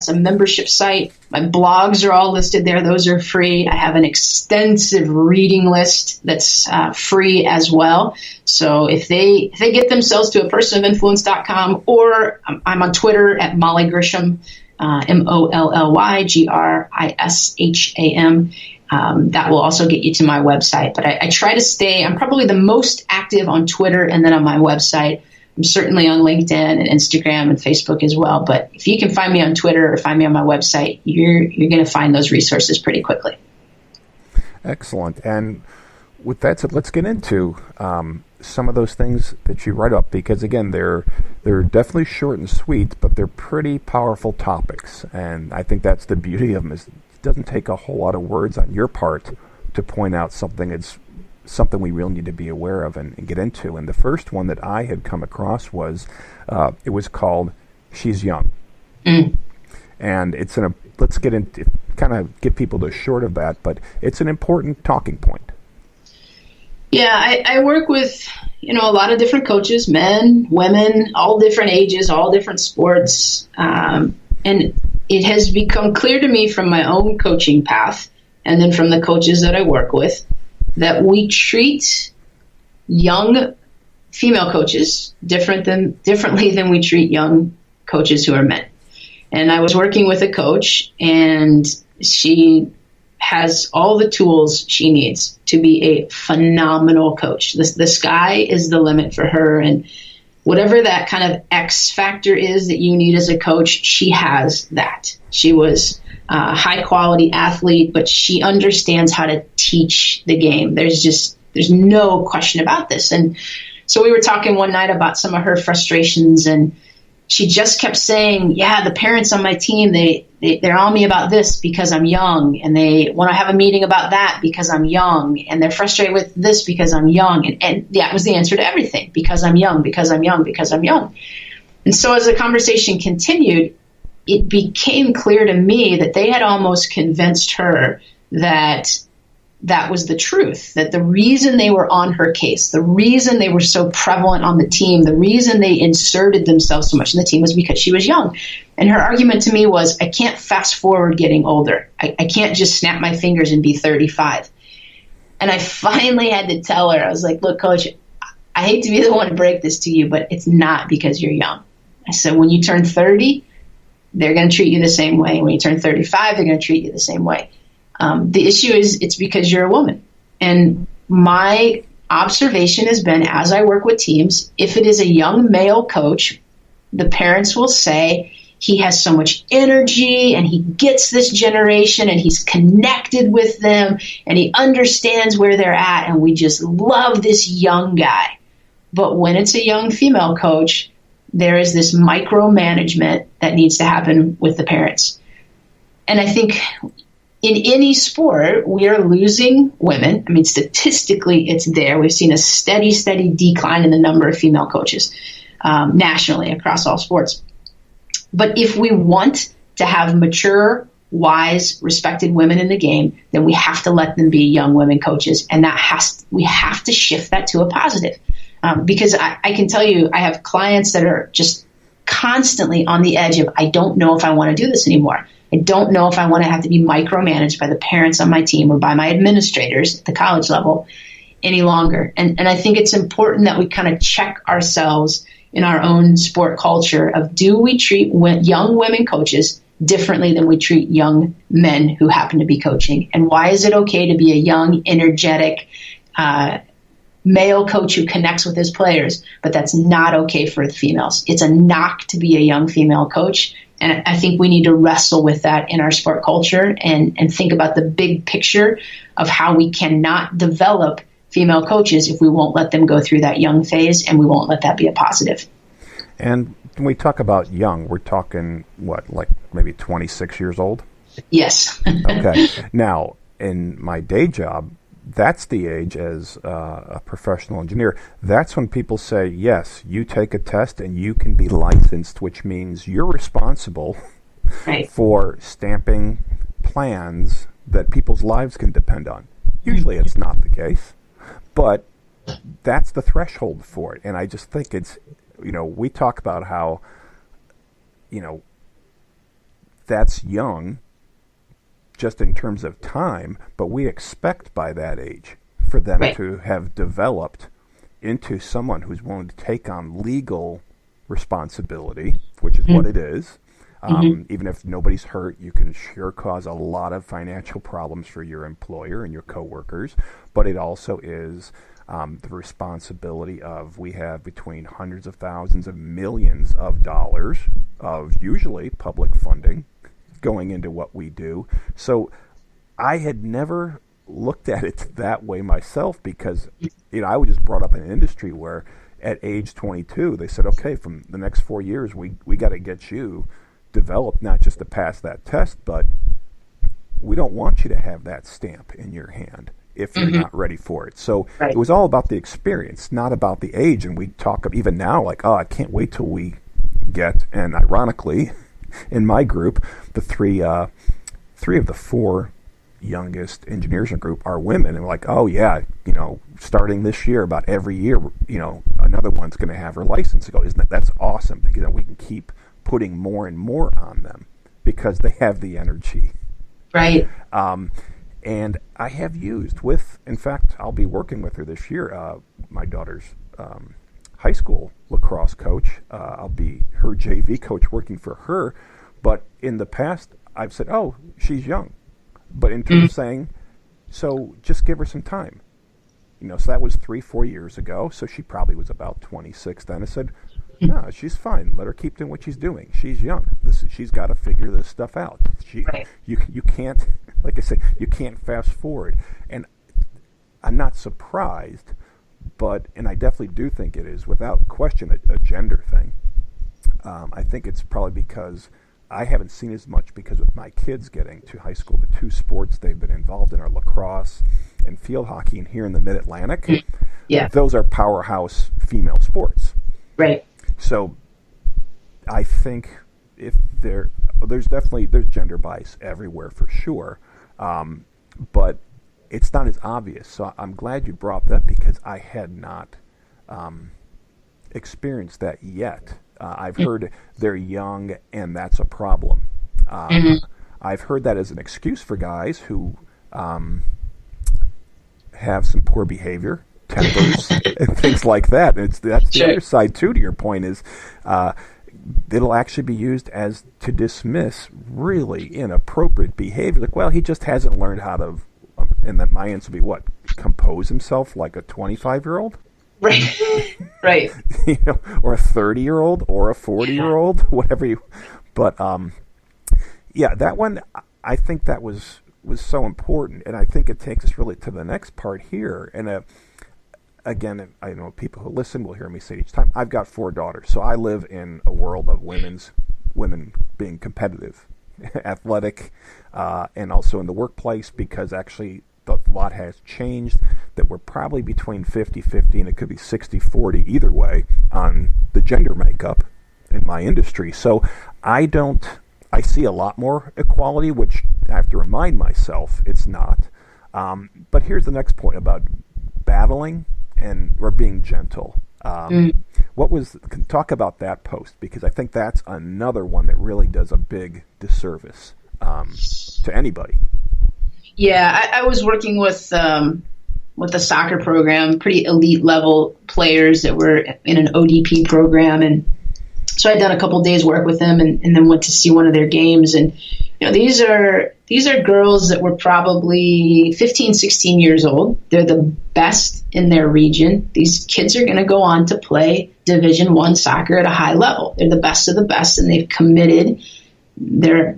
It's a membership site. My blogs are all listed there. Those are free. I have an extensive reading list that's free as well. So if they get themselves to a personofinfluence.com, or I'm on Twitter at Molly Grisham, MollYGrisham. That will also get you to my website. But I try to stay, I'm probably the most active on Twitter and then on my website. I'm certainly on LinkedIn and Instagram and Facebook as well. But if you can find me on Twitter or find me on my website, you're going to find those resources pretty quickly. Excellent. And with that said, let's get into some of those things that you write up, because again, they're definitely short and sweet, but they're pretty powerful topics. And I think that's the beauty of them, is it doesn't take a whole lot of words on your part to point out something we really need to be aware of and get into. And the first one that I had come across was, it was called She's Young. And it's let's get into, kind of get people to short of that, but it's an important talking point. Yeah, I work with, a lot of different coaches, men, women, all different ages, all different sports. And it has become clear to me from my own coaching path, and then from the coaches that I work with, that we treat young female coaches differently than we treat young coaches who are men. And I was working with a coach, and she has all the tools she needs to be a phenomenal coach. The sky is the limit for her, and whatever that kind of X factor is that you need as a coach, she has that. She was a high quality athlete, but she understands how to teach the game. There's no question about this. And so we were talking one night about some of her frustrations, and she just kept saying, yeah, the parents on my team, they're on me about this because I'm young, and they want to have a meeting about that because I'm young, and they're frustrated with this because I'm young. And that was the answer to everything, because I'm young, because I'm young, because I'm young. And so as the conversation continued, it became clear to me that they had almost convinced her that that was the truth, that the reason they were on her case, the reason they were so prevalent on the team, the reason they inserted themselves so much in the team was because she was young. And her argument to me was, I can't fast forward getting older. I can't just snap my fingers and be 35. And I finally had to tell her, I was like, look, coach, I hate to be the one to break this to you, but it's not because you're young. I said, when you turn 30, they're going to treat you the same way. When you turn 35, they're going to treat you the same way. The issue is it's because you're a woman. And my observation has been, as I work with teams, if it is a young male coach, the parents will say he has so much energy and he gets this generation and he's connected with them and he understands where they're at, and we just love this young guy. But when it's a young female coach, there is this micromanagement that needs to happen with the parents. And I think in any sport, we are losing women. I mean, statistically, it's there. We've seen a steady decline in the number of female coaches nationally across all sports. But if we want to have mature, wise, respected women in the game, then we have to let them be young women coaches. And we have to shift that to a positive. Because I can tell you, I have clients that are just constantly on the edge of, I don't know if I want to do this anymore. I don't know if I want to have to be micromanaged by the parents on my team or by my administrators at the college level any longer. And I think it's important that we kind of check ourselves in our own sport culture of, do we treat young women coaches differently than we treat young men who happen to be coaching? And why is it okay to be a young, energetic, male coach who connects with his players, but that's not okay for the females? It's a knock to be a young female coach. And I think we need to wrestle with that in our sport culture and think about the big picture of how we cannot develop female coaches if we won't let them go through that young phase, and we won't let that be a positive. And when we talk about young, we're talking, what, like maybe 26 years old? Yes. Okay. Now, in my day job, that's the age as a professional engineer. That's when people say, yes, you take a test and you can be licensed, which means you're responsible for stamping plans that people's lives can depend on. Usually it's not the case, but that's the threshold for it. And I just think it's, we talk about how, that's young just in terms of time, but we expect by that age for them to have developed into someone who's willing to take on legal responsibility, which is what it is. Even if nobody's hurt, you can sure cause a lot of financial problems for your employer and your coworkers, but it also is the responsibility of, we have between hundreds of thousands of millions of dollars of usually public funding going into what we do. So I had never looked at it that way myself, because I was just brought up in an industry where at age 22 they said, okay, from the next 4 years we got to get you developed, not just to pass that test, but we don't want you to have that stamp in your hand if you're not ready for it. So it was all about the experience, not about the age. And we talk even now like, oh, I can't wait till we get, and ironically in my group, the three of the four youngest engineers in the group are women, and we're like, oh yeah, starting this year, about every year, another one's going to have her license. That's awesome, because then we can keep putting more and more on them because they have the energy. Right. And I have used in fact, I'll be working with her this year, my daughter's high school lacrosse coach. I'll be her JV coach working for her. But in the past, I've said, oh, she's young. But in terms of saying, so just give her some time. So that was 3-4 years ago. So she probably was about 26 then. I said, no, she's fine. Let her keep doing what she's doing. She's young. She's got to figure this stuff out. You can't, like I say, you can't fast forward. And I'm not surprised, and I definitely do think it is, without question, a gender thing. I think it's probably because I haven't seen as much, because with my kids getting to high school, the two sports they've been involved in are lacrosse and field hockey. And here in the Mid-Atlantic, those are powerhouse female sports. Right. So I think there's gender bias everywhere for sure, but it's not as obvious. So I'm glad you brought that, because I had not experienced that yet. I've heard they're young and that's a problem. I've heard that as an excuse for guys who have some poor behavior, tempers, and things like that. And that's the other side too, to your point, is it'll actually be used as to dismiss really inappropriate behavior. Like, well, he just hasn't learned how to, and then my answer would be compose himself like a 25-year-old? Right. Right. Or a 30-year-old or a 40-year-old, whatever you. But that one, I think that was so important, and I think it takes us really to the next part here. And again, I know people who listen will hear me say each time, I've got 4 daughters, so I live in a world of women being competitive, athletic, and also in the workplace, because actually a lot has changed, that we're probably between 50-50 and it could be 60-40 either way on the gender makeup in my industry. So I see a lot more equality, which I have to remind myself it's not. But here's the next point about battling or being gentle. Talk about that post, because I think that's another one that really does a big disservice to anybody. Yeah, I was working with a soccer program, pretty elite level players that were in an ODP program, and so I'd done a couple days work with them, and then went to see one of their games. And these are girls that were probably 15, 16 years old. They're the best in their region. These kids are going to go on to play Division I soccer at a high level. They're the best of the best, and they've committed their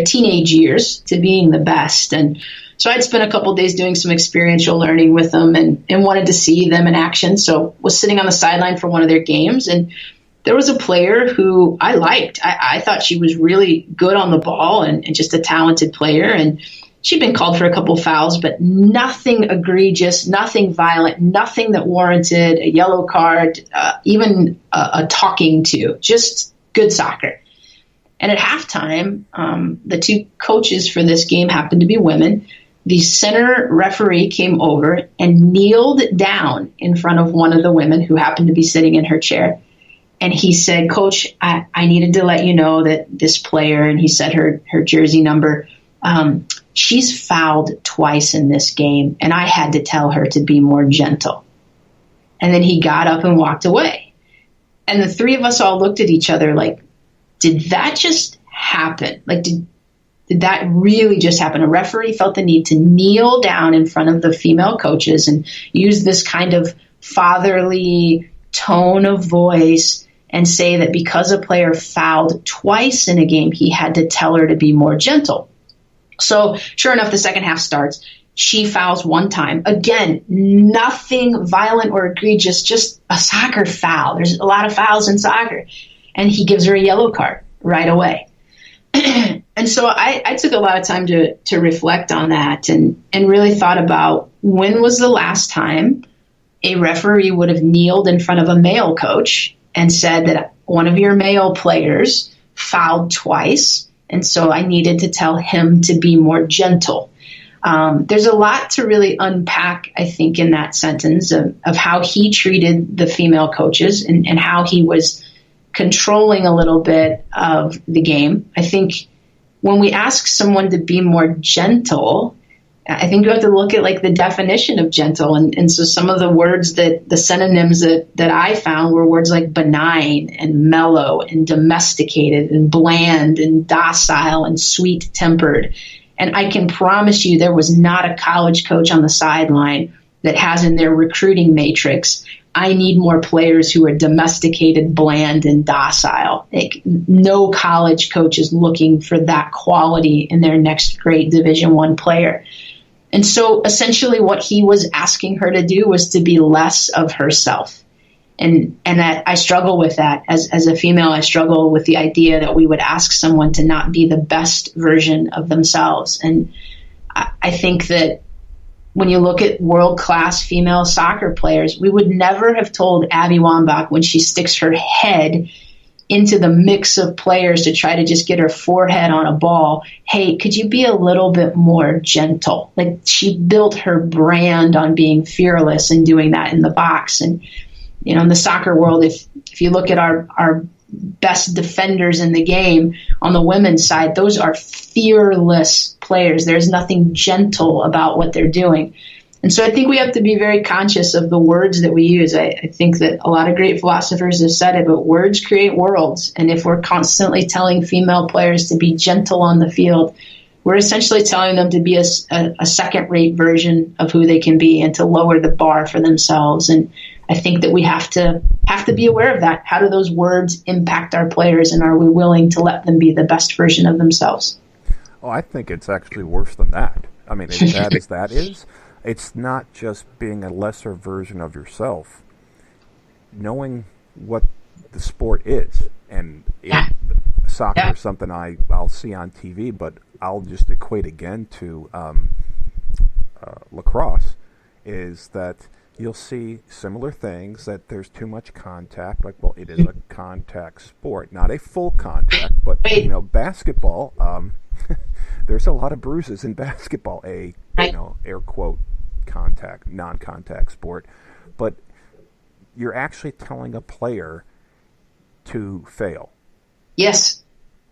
teenage years to being the best. And so I'd spent a couple of days doing some experiential learning with them, and wanted to see them in action. So was sitting on the sideline for one of their games, and there was a player who I liked. I thought she was really good on the ball and just a talented player. And she'd been called for a couple fouls, but nothing egregious, nothing violent, nothing that warranted a yellow card, even a talking to, just good soccer. And at halftime, the 2 coaches for this game happened to be women. The center referee came over and kneeled down in front of one of the women who happened to be sitting in her chair And he said, Coach, I needed to let you know that this player, and he said her jersey number, she's fouled twice in this game, and I had to tell her to be more gentle. And then he got up and walked away. And the three of us all looked at each other like, did that just happen? Like, did that really just happen? A referee felt the need to kneel down in front of the female coaches and use this kind of fatherly tone of voice and say that because a player fouled twice in a game, he had to tell her to be more gentle. So sure enough, the second half starts. She fouls one time. Again, nothing violent or egregious, just a soccer foul. There's a lot of fouls in soccer. And he gives her a yellow card right away. And so I took a lot of time to reflect on that and really thought about when was the last time a referee would have kneeled in front of a male coach and said that one of your male players fouled twice, and so I needed to tell him to be more gentle. There's a lot to really unpack, I think, in that sentence of how he treated the female coaches and how he was controlling a little bit of the game. I think when we ask someone to be more gentle, I think you have to look at like the definition of gentle. And so some of the words the synonyms that I found were words like benign and mellow and domesticated and bland and docile and sweet tempered. And I can promise you there was not a college coach on the sideline that has in their recruiting matrix, I need more players who are domesticated, bland, and docile. Like, no college coach is looking for that quality in their next great Division I player. And so essentially what he was asking her to do was to be less of herself. And that I struggle with that. As a female, I struggle with the idea that we would ask someone to not be the best version of themselves. And I think that when you look at world-class female soccer players, we would never have told Abby Wambach when she sticks her head into the mix of players to try to just get her forehead on a ball, hey, could you be a little bit more gentle? Like, she built her brand on being fearless and doing that in the box. And you know, in the soccer world, if you look at our best defenders in the game on the women's side, those are fearless players. There's nothing gentle about what they're doing. And so I think we have to be very conscious of the words that we use. I think that a lot of great philosophers have said it, but words create worlds. And if we're constantly telling female players to be gentle on the field, we're essentially telling them to be a second-rate version of who they can be and to lower the bar for themselves. And I think that we have to be aware of that. How do those words impact our players, and are we willing to let them be the best version of themselves? Oh, I think it's actually worse than that. I mean, as bad as that is, it's not just being a lesser version of yourself. Knowing what the sport is, and soccer is something I'll see on TV, but I'll just equate again to lacrosse, is that you'll see similar things, that there's too much contact. Like, well, it is a contact sport, not a full contact, but, you know, basketball, there's a lot of bruises in basketball, you know, air quote, contact, non-contact sport. But you're actually telling a player to fail. Yes,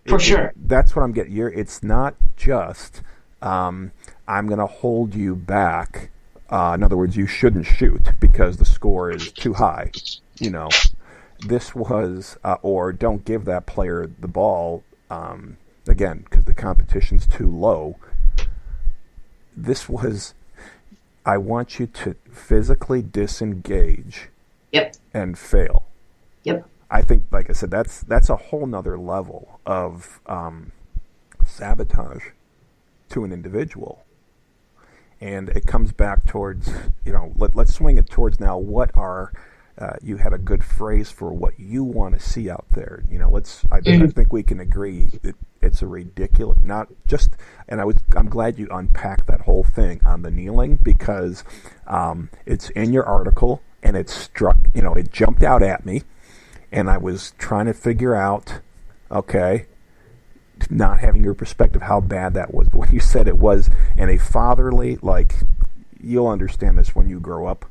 for sure. That's what I'm getting. It's not just, I'm going to hold you back. In other words, you shouldn't shoot because the score is too high. You know, this was, or don't give that player the ball, again, because the competition's too low. This was, I want you to physically disengage and fail. Yep. I think, like I said, that's a whole nother level of sabotage to an individual. And it comes back towards, you know, let's swing it towards now. What are, you had a good phrase for what you want to see out there. You know, I think we can agree that it's a ridiculous, not just, and I'm glad you unpacked that whole thing on the kneeling, because it's in your article and it struck, you know, it jumped out at me, and I was trying to figure out, okay, not having your perspective, how bad that was. But when you said it was in a fatherly, like, you'll understand this when you grow up,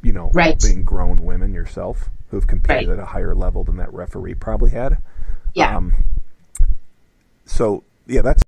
you know, being grown women yourself. who've competed Right. at a higher level than that referee probably had. Yeah. So yeah, that's